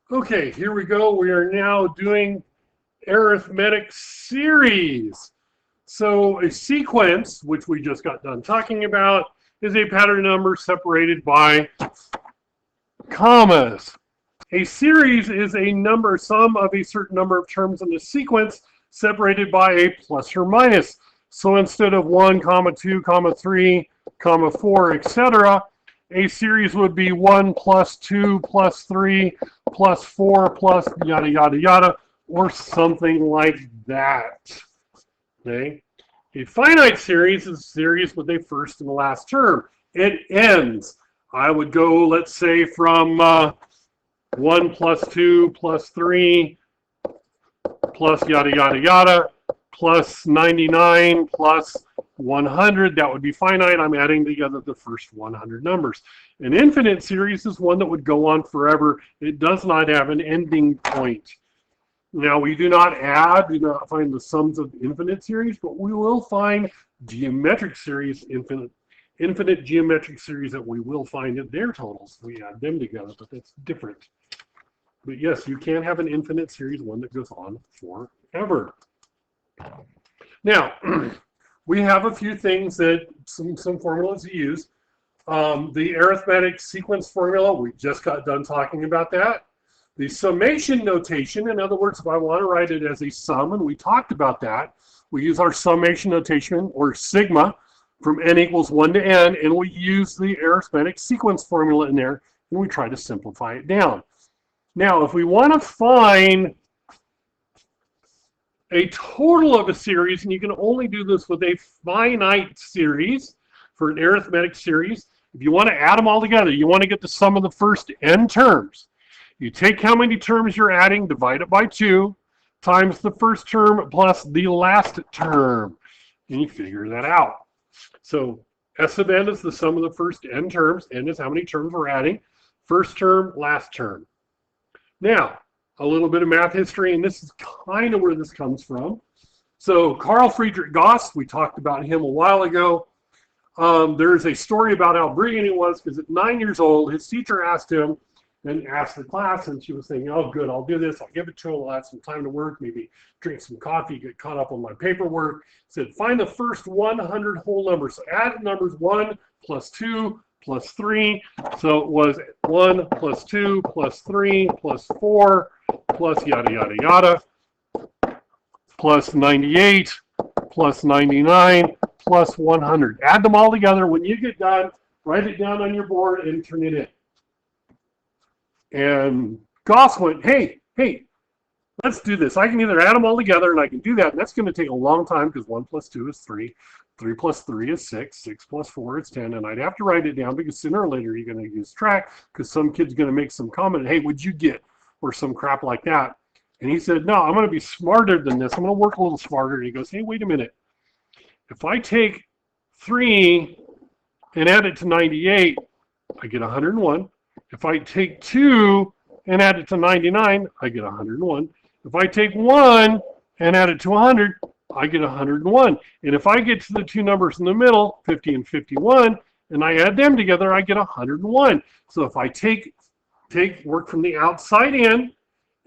Okay, here we go. We are now doing arithmetic series. So a sequence, which we just got done talking about, is a pattern number separated by commas. A series is a number, sum of a certain number of terms in the sequence separated by a plus or minus. So instead of 1, comma 2, comma 3, comma 4, etc., a series would be 1 plus 2 plus 3 plus 4 plus yada yada yada, or something like that. Okay? A finite series is a series with a first and last term. It ends. I would go, let's say, from 1 plus 2 plus 3 plus yada yada yada plus 99 plus 100. That would be finite. I'm adding together the first 100 numbers. An infinite series is one that would go on forever. It does not have an ending point. Now, we do not find the sums of infinite series, but we will find geometric series, infinite geometric series that we will find at their totals. We add them together, but that's different. But yes, you can have an infinite series, one that goes on forever. Now, we have a few things that some formulas to use. The arithmetic sequence formula, we just got done talking about that. The summation notation, in other words, if I want to write it as a sum, and we talked about that, we use our summation notation, or sigma, from n equals 1 to n, and we use the arithmetic sequence formula in there, and we try to simplify it down. Now, if we want to find a total of a series, and you can only do this with a finite series for an arithmetic series, if you want to add them all together, you want to get the sum of the first n terms. You take how many terms you're adding, divide it by 2, times the first term plus the last term, and you figure that out. So S sub n is the sum of the first n terms. N is how many terms we're adding. First term, last term. Now, a little bit of math history, and this is kind of where this comes from. So Carl Friedrich Gauss, we talked about him a while ago. There's a story about how brilliant he was, because at 9 years old, his teacher asked him, and asked the class, and she was saying, oh, good, I'll do this. I'll give it to him. I'll have some time to work, maybe drink some coffee, get caught up on my paperwork. Said, find the first 100 whole numbers. So add numbers 1 plus 2 plus 3. So it was 1 plus 2 plus 3 plus 4 plus yada, yada, yada, plus 98 plus 99 plus 100. Add them all together. When you get done, write it down on your board and turn it in. And Gauss went, hey, let's do this. I can either add them all together, and I can do that, and that's going to take a long time, because 1 plus 2 is 3, 3 plus 3 is 6, 6 plus 4 is 10, and I'd have to write it down, because sooner or later you're going to use track, because some kid's going to make some comment, hey, what'd you get? Or some crap like that. And he said, no, I'm going to be smarter than this. I'm going to work a little smarter. And he goes, hey, wait a minute. If I take 3 and add it to 98, I get 101. If I take 2 and add it to 99, I get 101. If I take 1 and add it to 100, I get 101. And if I get to the two numbers in the middle, 50 and 51, and I add them together, I get 101. So if I work from the outside in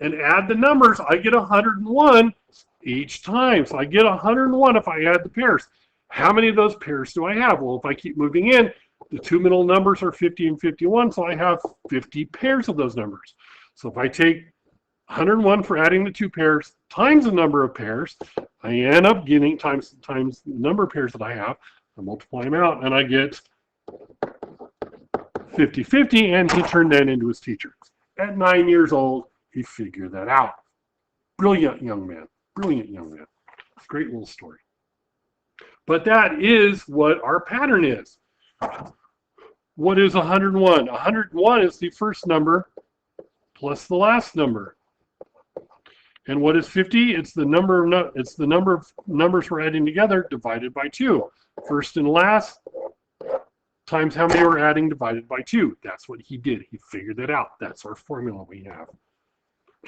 and add the numbers, I get 101 each time. So I get 101 if I add the pairs. How many of those pairs do I have? Well, if I keep moving in, the two middle numbers are 50 and 51, so I have 50 pairs of those numbers. So if I take 101 for adding the two pairs times the number of pairs, I end up getting times the number of pairs that I have. I multiply them out, and I get 50/50, and he turned that into his teacher. At 9 years old, he figured that out. Brilliant young man. Brilliant young man. Great little story. But that is what our pattern is. What is 101? 101 is the first number plus the last number. And what is 50? It's the number of numbers we're adding together divided by 2. First and last times how many we're adding divided by 2. That's what he did. He figured it out. That's our formula we have.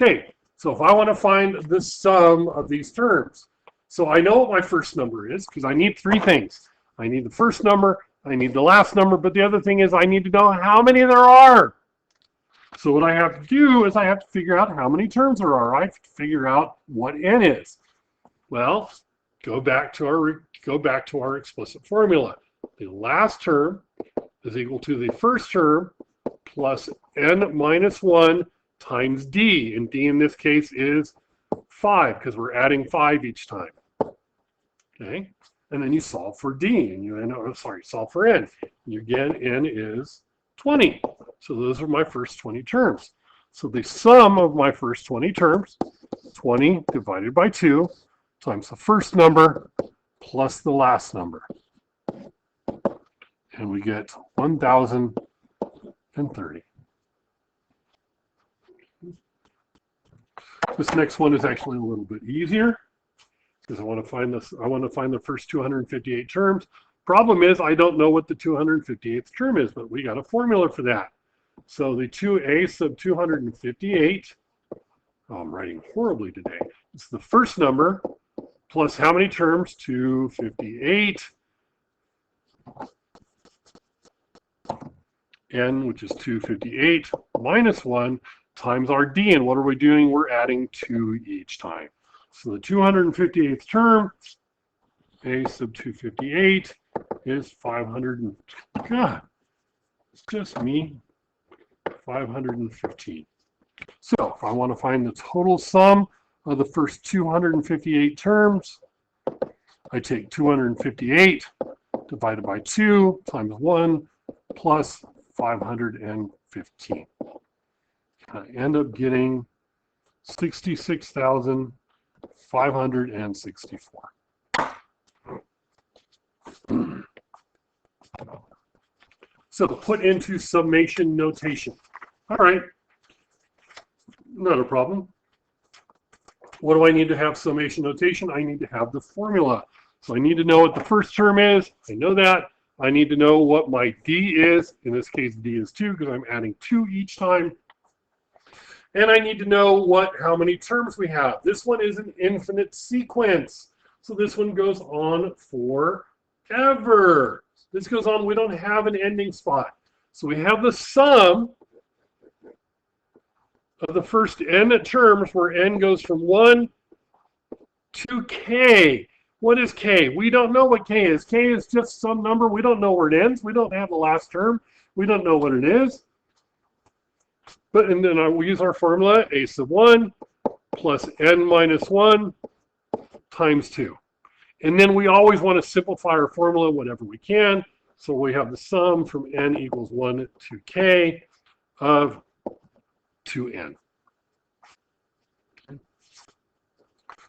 Okay, so if I want to find the sum of these terms, so I know what my first number is, because I need 3 things. I need the first number, I need the last number, but the other thing is I need to know how many there are. So what I have to do is I have to figure out how many terms there are. I have to figure out what n is. Well, go back to our explicit formula. The last term is equal to the first term plus n minus 1 times d. And d in this case is 5 because we're adding 5 each time. Okay? And then you solve for d, and solve for n. You get n is 20. So those are my first 20 terms. So the sum of my first 20 terms, 20 divided by 2 times the first number plus the last number. And we get 1,030. This next one is actually a little bit easier because I want to find the first 258 terms. Problem is I don't know what the 258th term is, but we got a formula for that. So the 2a sub 258, oh, I'm writing horribly today. It's the first number plus how many terms? 258. N, which is 258, minus 1 times our d. And what are we doing? We're adding 2 each time. So the 258th term, a sub 258, is 500. God, it's just me. 515. So if I want to find the total sum of the first 258 terms, I take 258 divided by 2 times 1 plus 515. I end up getting 66,564. So put into summation notation. All right, not a problem. What do I need to have summation notation? I need to have the formula. So I need to know what the first term is. I know that. I need to know what my d is. In this case, d is 2 because I'm adding 2 each time. And I need to know how many terms we have. This one is an infinite sequence. So this one goes on forever. This goes on, we don't have an ending spot. So we have the sum of the first n terms where n goes from 1 to k. What is k? We don't know what k is. K is just some number. We don't know where it ends. We don't have the last term. We don't know what it is. And then we use our formula, a sub 1 plus n minus 1 times 2. And then we always want to simplify our formula whenever we can. So we have the sum from n equals 1 to k of 2n.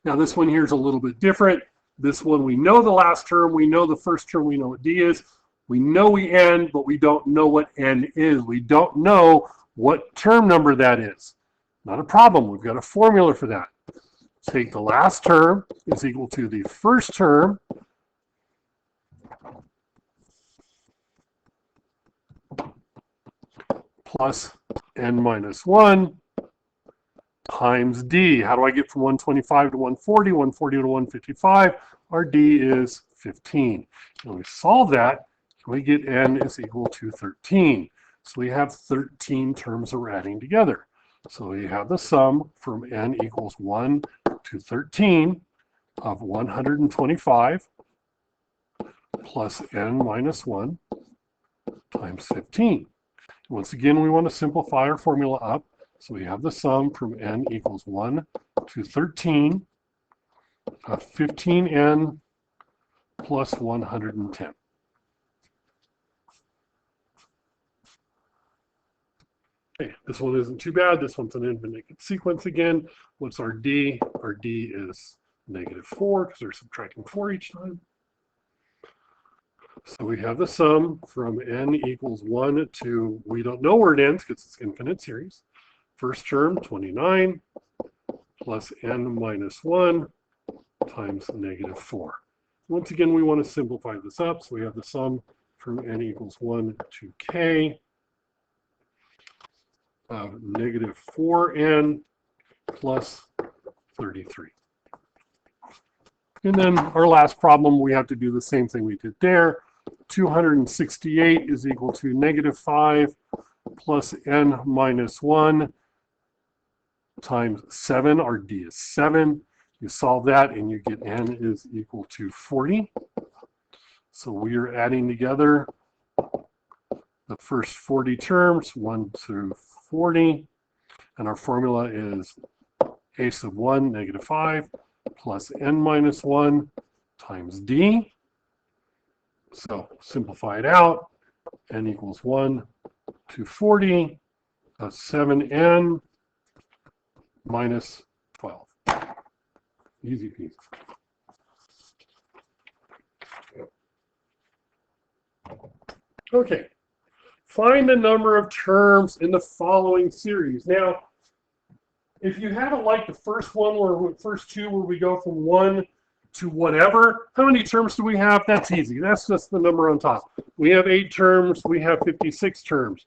Now this one here is a little bit different. This one, we know the last term, we know the first term, we know what d is. We know we end, but we don't know what n is. We don't know what term number that is. Not a problem. We've got a formula for that. Take the last term is equal to the first term plus n minus 1 times d. How do I get from 125 to 140, 140 to 155? Our d is 15. When we solve that, we get n is equal to 13. So we have 13 terms that we're adding together. So we have the sum from n equals 1 to 13 of 125 plus n minus 1 times 15. Once again, we want to simplify our formula up. So we have the sum from n equals 1 to 13 of 15n plus 110. Okay, this one isn't too bad. This one's an infinite sequence again. What's our d? Our d is -4 because we're subtracting 4 each time. So we have the sum from n equals 1 to, we don't know where it ends because it's infinite series. First term, 29, plus n minus 1 times -4. Once again, we want to simplify this up. So we have the sum from n equals 1 to k of -4n plus 33. And then our last problem, we have to do the same thing we did there. 268 is equal to -5 plus n minus 1 times 7. Our d is 7. You solve that and you get n is equal to 40. So we are adding together the first 40 terms, 1 through 40. And our formula is a sub 1, negative 5, plus n minus 1 times d. So simplify it out. N equals 1 to 40, 7n minus 12. Easy peasy. Okay. Find the number of terms in the following series. Now, if you have it like the first one, or first two, where we go from 1 to whatever, how many terms do we have? That's easy. That's just the number on top. We have 8 terms. We have 56 terms.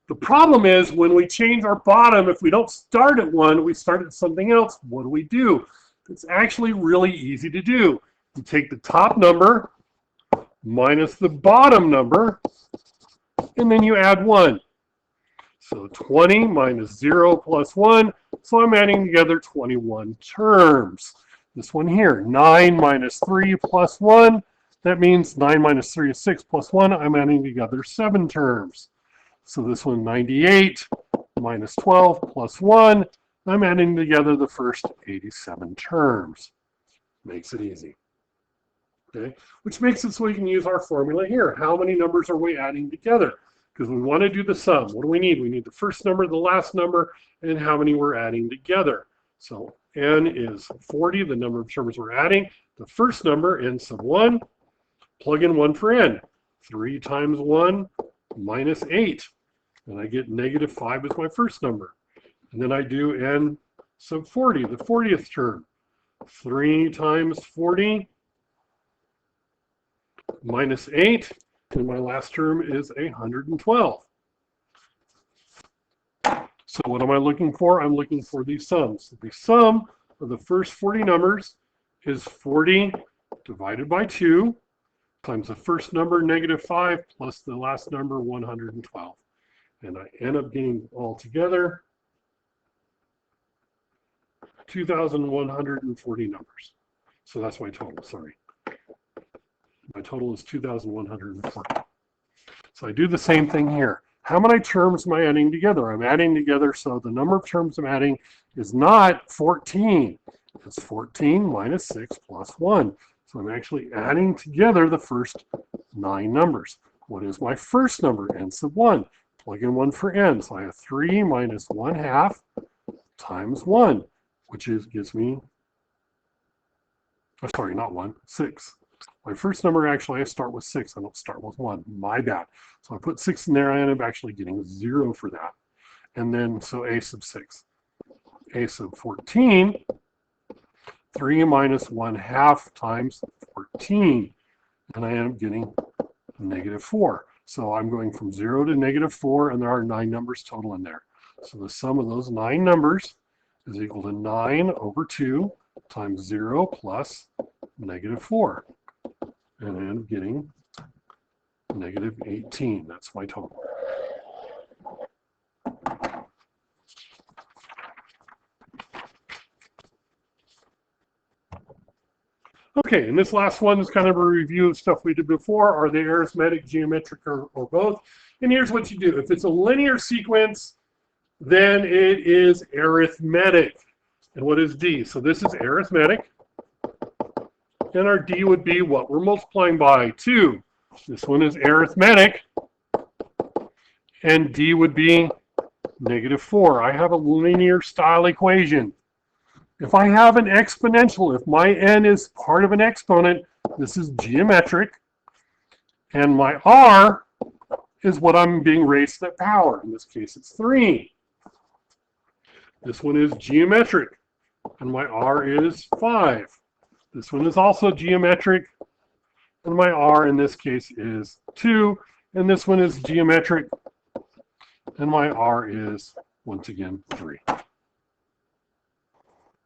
The problem is when we change our bottom, if we don't start at 1, we start at something else. What do? It's actually really easy to do. You take the top number minus the bottom number, and then you add 1. So 20 minus 0 plus 1. So I'm adding together 21 terms. This one here, 9 minus 3 plus 1. That means 9 minus 3 is 6 plus 1. I'm adding together 7 terms. So this one, 98 minus 12 plus 1. I'm adding together the first 87 terms. Makes it easy. Okay, which makes it so we can use our formula here. How many numbers are we adding together? Because we want to do the sum. What do we need? We need the first number, the last number, and how many we're adding together. So n is 40, the number of terms we're adding. The first number, n sub 1, plug in 1 for n. 3 times 1 minus 8. And I get negative 5 as my first number. And then I do n sub 40, the 40th term. 3 times 40 minus 8. And my last term is 112. So what am I looking for? I'm looking for these sums. The sum of the first 40 numbers is 40 divided by 2 times the first number, negative 5, plus the last number, 112. And I end up getting all together 2,140 numbers. So that's my total, sorry. My total is 2,140. So I do the same thing here. How many terms am I adding together? I'm adding together, so the number of terms I'm adding is not 14. It's 14 minus 6 plus 1. So I'm actually adding together the first 9 numbers. What is my first number? N sub 1. Plug in 1 for n. So I have 3 minus 1/2 times 1, which gives me, oh, sorry, not 1, 6. My first number, actually, I start with 6. I don't start with 1. My bad. So I put 6 in there. I end up actually getting 0 for that. And then, so a sub 6. A sub 14, 3 minus 1/2 times 14. And I end up getting negative 4. So I'm going from 0 to negative 4, and there are 9 numbers total in there. So the sum of those 9 numbers is equal to 9 over 2 times 0 plus negative 4. And I end up getting negative 18. That's my total. Okay, and this last one is kind of a review of stuff we did before. Are they arithmetic, geometric, or both? And here's what you do. If it's a linear sequence, then it is arithmetic. And what is D? So this is arithmetic. And our D would be what we're multiplying by, 2. This one is arithmetic. And D would be negative 4. I have a linear style equation. If I have an exponential, if my n is part of an exponent, this is geometric. And my r is what I'm being raised to that power. In this case, it's 3. This one is geometric. And my r is 5. This one is also geometric, and my r in this case is 2, and this one is geometric, and my r is, once again, 3.